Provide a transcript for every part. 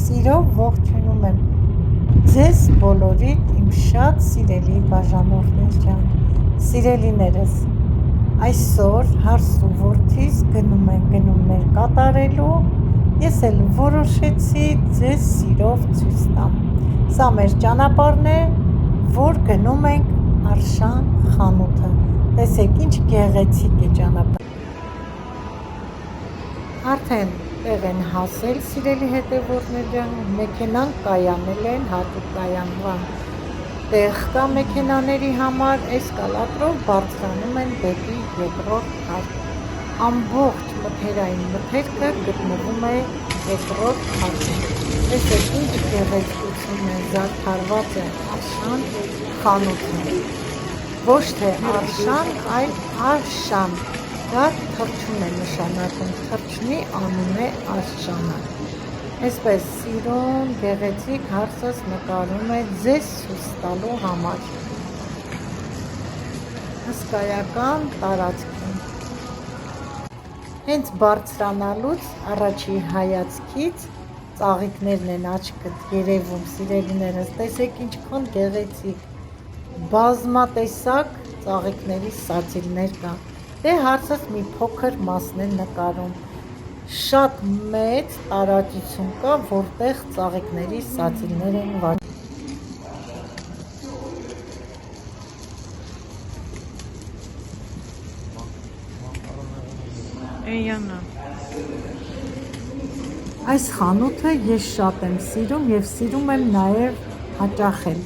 Սիրով ողջունում եմ ձեզ բոլորիդ իմ շատ սիրելի բաժանորդներ ջան, սիրելիներս, այսօր հարս ու որդիս գնում են գնումներ կատարելու, ես էլ որոշեցի ձեզ սիրով ցույց տամ, սա մեր ճանապարհն է, որ գնում ենք Արշան խանութը, տեսեք ինչ գեղեցիկ է ճանապարհը, արդեն տեղ են հասել սիրելի հետևորդներ ջան, մեքենան կայանել են, հատուկ կայանման տեղ կա մեքենաների համար, էսկալատորով բարձրանում են դեպի երկրորդ հարկ, ամբողջ մթերային մթերքը գտնվում է երկրորդ հարկում, տեսեք ինչ գեղեցկություն է, զարդարված է Արշան խանութը, ոչ թե Արշան, այլ Արշան, դա թռչուն է նշանակում, թռչնի անուն է Արշանը, այսպես սիրուն գեղեցիկ հարսս նկարում է ձեզ ցույց տալու համար, հսկայական տարածքին, հենց բարձրանալուց առաջի հայացքից ծաղիկներն են աչքդ երևում սիրելիներս, տեսեք ինչքան գեղեցիկ, բազմատեսակ ծաղիկների սացիլներ կա, դե հարցս մի փոքր մասն են նկարում, շատ մեծ տարածություն կա, որտեղ ծաղիկների սացիլներ են վաճառվում, այս խանութը ես շատ եմ սիրում և սիրում եմ նաև հաճախել,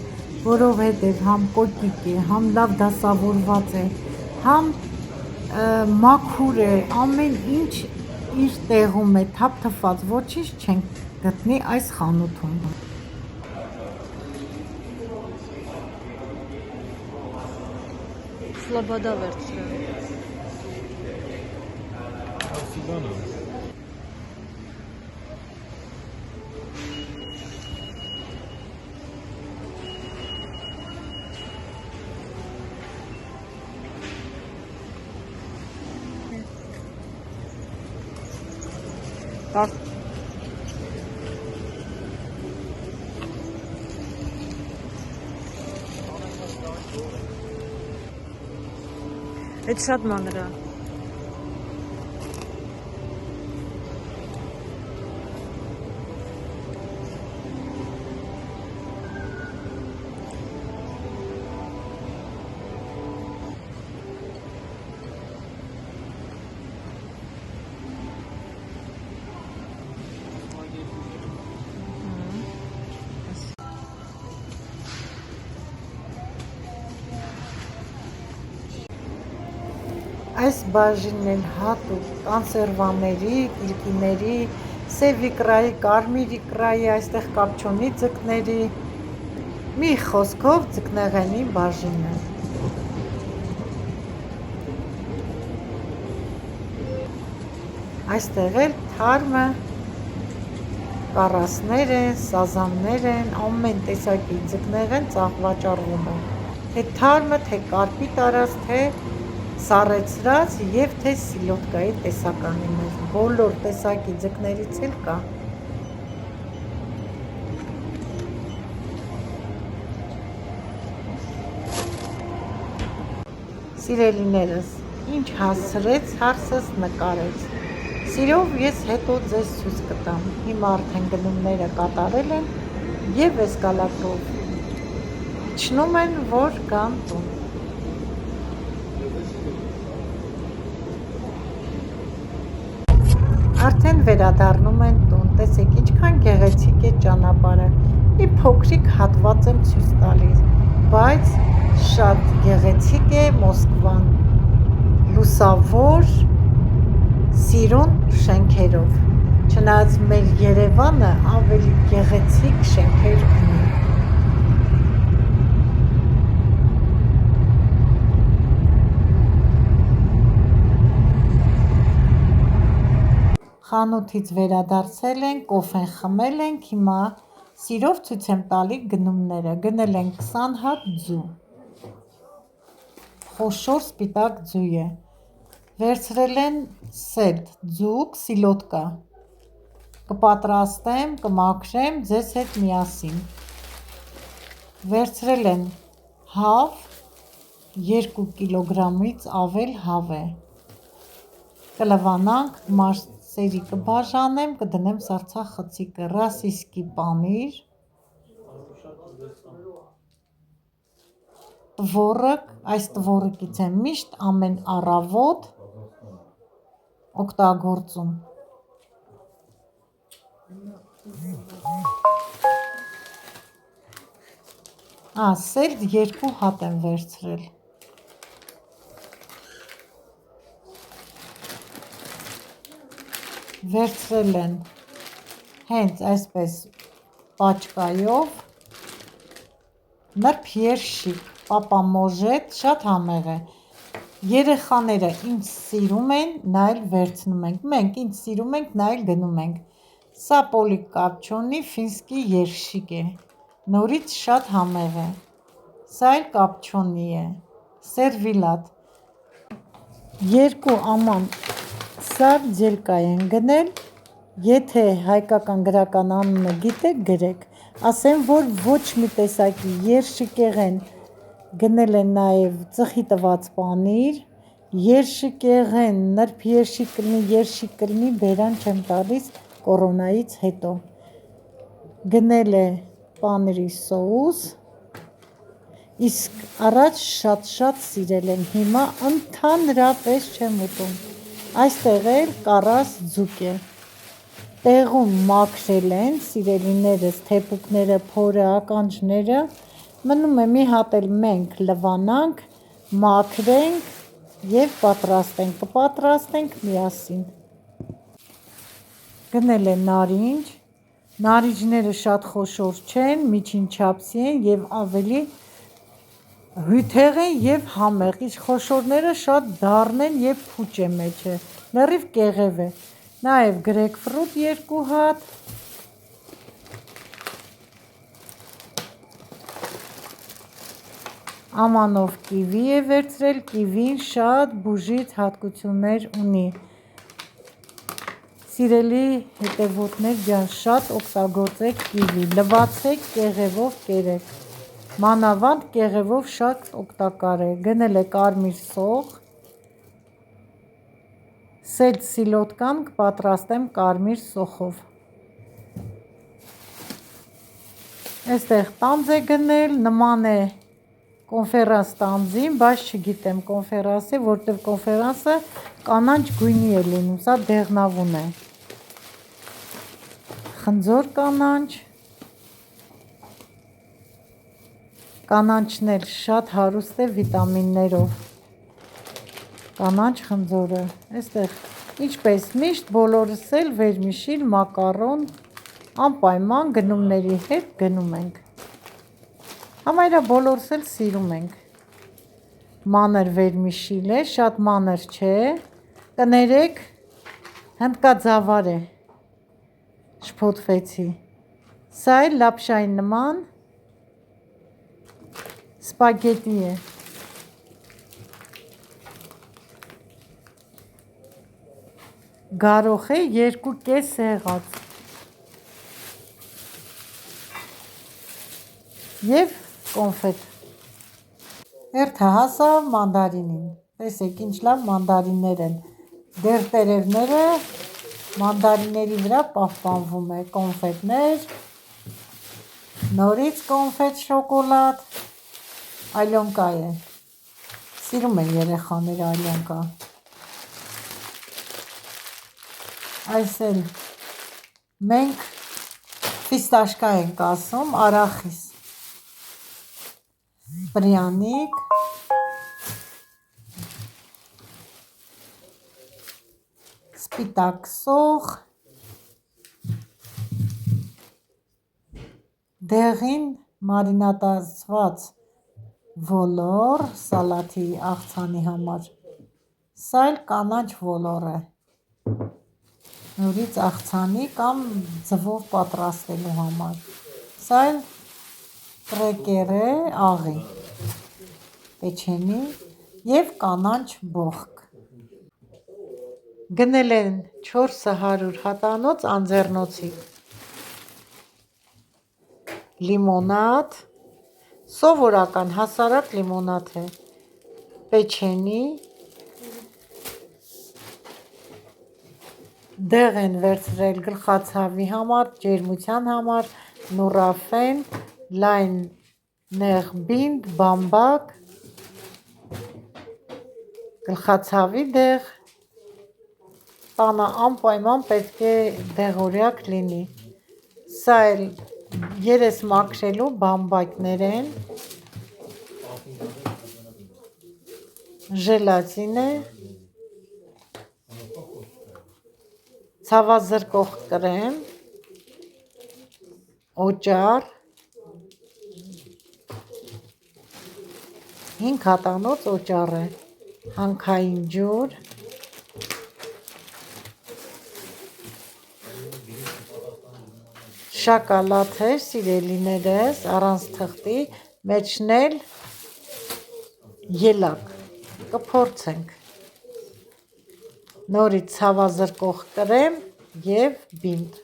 որովհետև համ կոկիկ է, համ լավ դասավորված է, համ մաքուր է, ամեն ինչ իր տեղում է, թափթփված, ոչինչ չենք գտնի այս խանութում, Սլոբոդա վերցրել Այդ շատ մանր է այս բաժինն էլ հատուկ կանսերվաների, կիլկիների, սև իկրայի, կարմիր իկրայի, այստեղ կապ չունի ձկների, մի խոսքով ձկնեղենի բաժինն է, այստեղ էլ թարմը կառասներ են, սազաններ են, ամեն տեսակի ձկնեղեն վաճառվում է, թե թարմը, թե կարպի տարած, թե սառեցրած և թե սիլոտկայի տեսականի մեջ, բոլոր տեսակի ձկներից էլ կա, սիրելիներս, ինչ հասցրեց հարսս նկարեց, սիրով ես հետո ձեզ ցույց կտամ, հիմա արդեն գնումները կատարել են և էսկալատորով իջնում են, որ գան տուն, արդեն վերադառնում են տուն, տեսեք ինչքան գեղեցիկ է ճանապարհը, մի փոքրիկ հատված եմ ցույց տալիս, բայց շատ գեղեցիկ է Մոսկվան, լուսավոր, սիրուն շենքերով, չնայած մեր Երևանը ավելի գեղեցիկ շենքեր ունի, խանութից վերադարձել ենք, կոֆեն խմել ենք, հիմա սիրով ցույց եմ տալի գնումները, գնել ենք 20 հատ ձու, խոշոր սպիտակ ձու է, վերցրել են սետ, ձուկ, սիլոտկա, կպատրաստեմ, կմաքրեմ ձեզ հետ միասին։ Վերցրել են հավ, 2 կիլոգրամից ավել հավ է։ Կլվանանք, մասերի կբաժանեմ, կդնեմ սառցախցիկը, ռասիսկի պանիր, տվորակ, այս տվորակից եմ միշտ ամեն առավոտ օգտագործում։ Սելդ 2 հատ եմ վերցրել։ Վերցրել են հենց այսպես պաչկայով նրբ երշիկ, պապամոժետ, շատ համեղ է։ Երեխաները ինչ սիրում են, նա էլ վերցնում ենք, մենք ինչ սիրում ենք, նա էլ գնում ենք։ Սա պոլիկապչոնի ֆինսկի երշիկ է, նորից շատ համեղ է։ Սա էլ կապչոնի է, սերվիլատ։ 2 աման սարդելկա են գնել, եթե հայկական գրական անունը գիտեք, գրեք, ասեմ, որ ոչ մի տեսակի երշիկեղեն գնել են նաև ծխի տված պանիր, երշիկեղեն, նրբ երշիկ կլինի, երշիկ կլինի, բերան չեմ տալիս կորոնայից հետո, գնել է պանիրի սոուս, իսկ առաջ շատ սիրել եմ, հիմա ընդհանրապես չեմ ուտում, այստեղ էլ կառաս ձուկ է, տեղում մաքրել են սիրելիներս, թեփուկները, փորը, ականջները, մնում է մի հատ էլ մենք լվանանք, մաքրենք և պատրաստենք, կպատրաստենք միասին։ Գնել է նարինջ, նարինջները շատ խոշոր չեն, միջին չափսի են և ավելի հյութեղ են և համեղ, իսկ խոշորները շատ դառն են և փուչ է մեջը, լրիվ կեղև է, նաև գրեյպֆրուտ 2 հատ, ամանով կիվի է վերցրել, կիվին շատ բուժիչ հատկություններ ունի, սիրելի հետևորդներ ջան, շատ օգտագործեք կիվի, լվացեք, կեղևով կերեք, մանավանդ կեղևով շատ օգտակար է, գնել է կարմիր սող, սելդ սիլոտկան կպատրաստեմ կարմիր սոխով, այստեղ տանձ է գնել, նման է կոնֆերանս տանձին, բայց չգիտեմ կոնֆերանսի, որտև կոնֆերանսը կանաչ գույնի է լինում, սա դեղնավուն է, խնձոր կանաչ, կանաչն էլ շատ հարուստ է վիտամիններով, կանաչ խնձորը, այստեղ ինչպես միշտ բոլորս էլ վերմիշիլ, մակարոն, անպայման գնումների հետ գնում ենք, համարյա բոլորս էլ սիրում ենք, մանր վերմիշիլ է, շատ մանր չէ, կներեք հնդկաձավար է, շփոթվեցի, սա էլ լապշայի նման սպագետի է, գարոխ է 2 սեղած և կոնֆետ, հերթը հասավ մանդարինին, տեսեք ինչ լավ մանդարիններ են, դեռ տերևները մանդարինների վրա պահպանվում է, կոնֆետներ, նորից կոնֆետ շոկոլադ, այլոնկա է, սիրում են երեխաները այլոնկա, այս էլ մենք ֆիստաշկա ենք ասում, արախիս, պրյանիկ, սպիտակ սող, դեղին մարինադացված ոլոր, սալաթի աղցանի համար, սա էլ կանաչ ոլոր է, նորից աղցանի կամ ձվով պատրաստելու համար, սա էլ կրեկեր է, աղի, պեչենի և կանաչ բոխկ, Գնել են 400 հատանոց անձեռնոցի, լիմոնադ, սովորական հասարակ լիմոնադ է, պեչենի, դեղ են վերցրել գլխացավի համար, ջերմության համար, նուրաֆեն, լայն նեղբինդ, բամբակ, գլխացավի դեղ, տանը անպայման պետք է դեղորյակ լինի, սա էլ երես մաքրելու բամբակներ են, ժելատին է, ցավազրկող կրեմ, օճառ, 5 հատանոց օճառ է, հանքային ջուր, շակալադ է, սիրելիներս, առանց թղթի, մեջն էլ ելակ, կփորձենք, նորից ցավազրկող կրեմ և բինդ,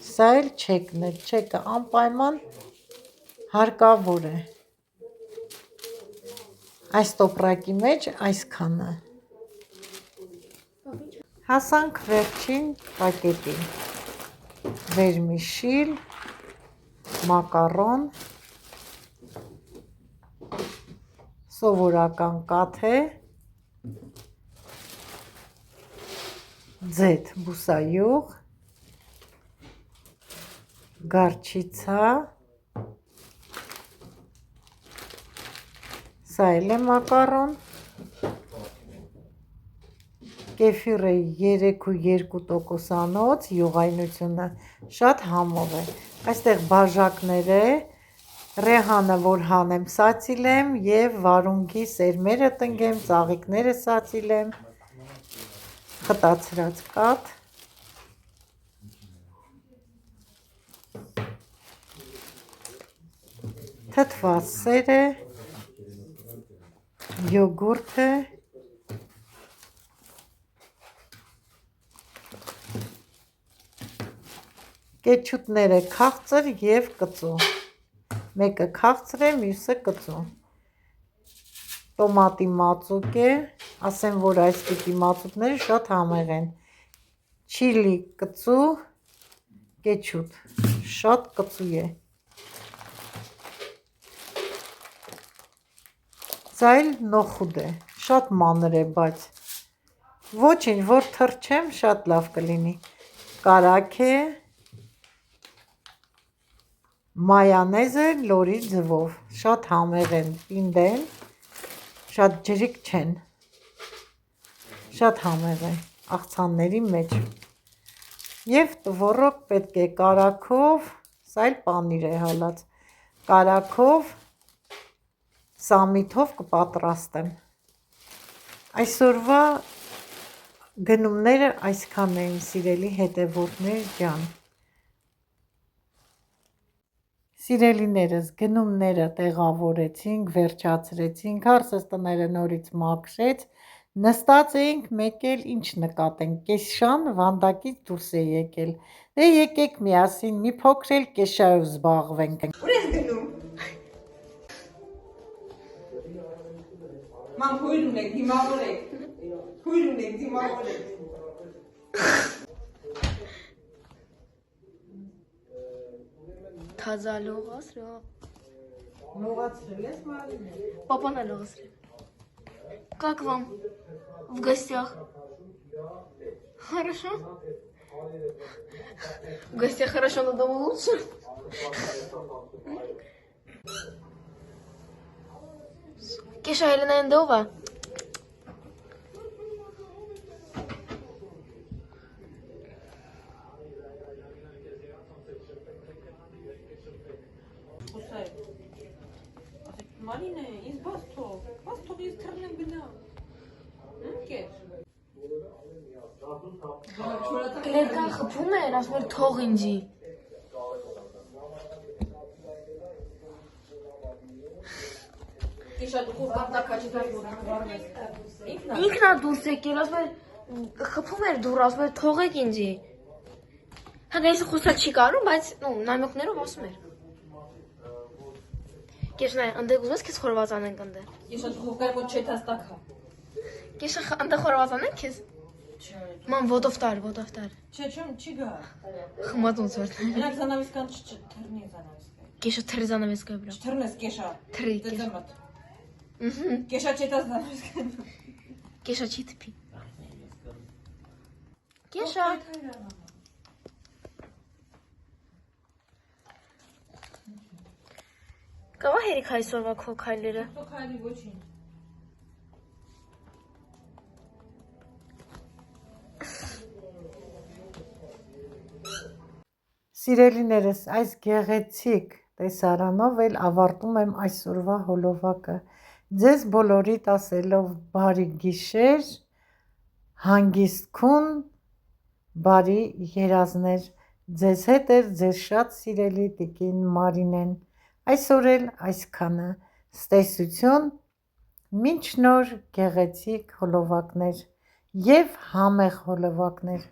սա էլ չեկն է, չեկը անպայման հարկավոր է, այս տոպրակի մեջ այսքանը, հասանք վերջին պակետին, վերմիշիլ, մակարոն, սովորական կաթե, ձեթ բուսայուղ, գարչիցա, սա էլ է մակարոն, կեֆիրը 3,2%, յուղայնությունը շատ համով է, այստեղ բաժակներ է, ռեհանը որ հանեմ սացիլեմ և վարունգի սերմերը տնգեմ, ծաղիկները սացիլեմ, խտացրած կաթ, թթված սեր է, յոգուրտ է, կեչուտները քաղցր և կծու, մեկը քաղցր է, մյուսը կծու, տոմատի մածուկ է, ասեմ, որ այս տիպի մածուկները շատ համեղ են, չիլի կծու, կեչուտ, շատ կծու է, սա էլ նոխուդ է, շատ մանր է, բայց ոչինչ, որ թռչեմ, շատ լավ կլինի, կարագ է, մայանեզը լորի ձվով, շատ համեղ են, պինդ են, շատ ջրիկ չեն, շատ համեղ է, աղցանների մեջ, և տվորոք պետք է կարագով, սա էլ պանիր է հալած, կարագով, սամիթով կպատրաստեմ, այսօրվա գնումները այսքան էին, սիրելի հետևորդներ ջան, սիրելիներս, գնումները տեղավորեցինք, վերջացրեցինք, հարսս տները նորից մաքրեց, նստած էինք, մեկ էլ ինչ նկատենք, կեսշան վանդակից դուրս է եկել, դե եկեք միասին մի փոքր էլ կեշայով զբաղվենք, ուր ես գնում, ման հույր ունեք, դիմավորեք, հույր ունեք, դիմավորեք, Таза логосрел. Լողացրել ես Մարինե, Папа на логосрел. Как вам в гостях? Хорошо? В гостях хорошо, но дома лучше? Кеша Елена Эндова. Մարինե, ինձ բաց թող, ինձ թռնեմ գնամ, կեր, Կլերկան խփում էր, ասում էր թող ինձի։ Իշա դուխով կապտակա չդար, որ թվարն ես, Ինքնա դուրս եկել, ասում էր խփում էր դուռ, ասում էր թողեք ինձի։ Հա ես խոսալ չի կարում, բայց նամակներով ասում էր։ Կեսնայ, անդե գուզես քեզ խորված անենք անդե։ Ես այդ խոկար մոտ չետ հաստակա։ Կեսը անդե խորված անենք քեզ։ Ման ոտովտար։ Չէ, չի գա։ Խմած ոնց որ։ Նրանք զանավիսկան չթռնի զանավիսկա։ Կեսը թրզանավես կա բրա։ Չթռնես կեշա։ Թրի, Դե կեշա։ դեմատ։ Կեշա չետա զանավիսկան։ Կեսա չի թփի։ Կեսա։ Կավա հերիք այսօրվա քո քայլերը։ Թող քայլի ոչինչ։ Սիրելիներս, այս գեղեցիկ տեսարանով էլ ավարտում եմ այսօրվա հոլովակը։ Ձեզ բոլորիդ ասելով բարի գիշեր, հանգիստ քուն, բարի երազներ։ Ձեզ հետ էր ձեր շատ սիրելի տիկին Մարինեն։ Այսօր էլ այսքանը։ Ստեսություն, մինչ նոր գեղեցիկ հոլովակներ և համեղ հոլովակներ։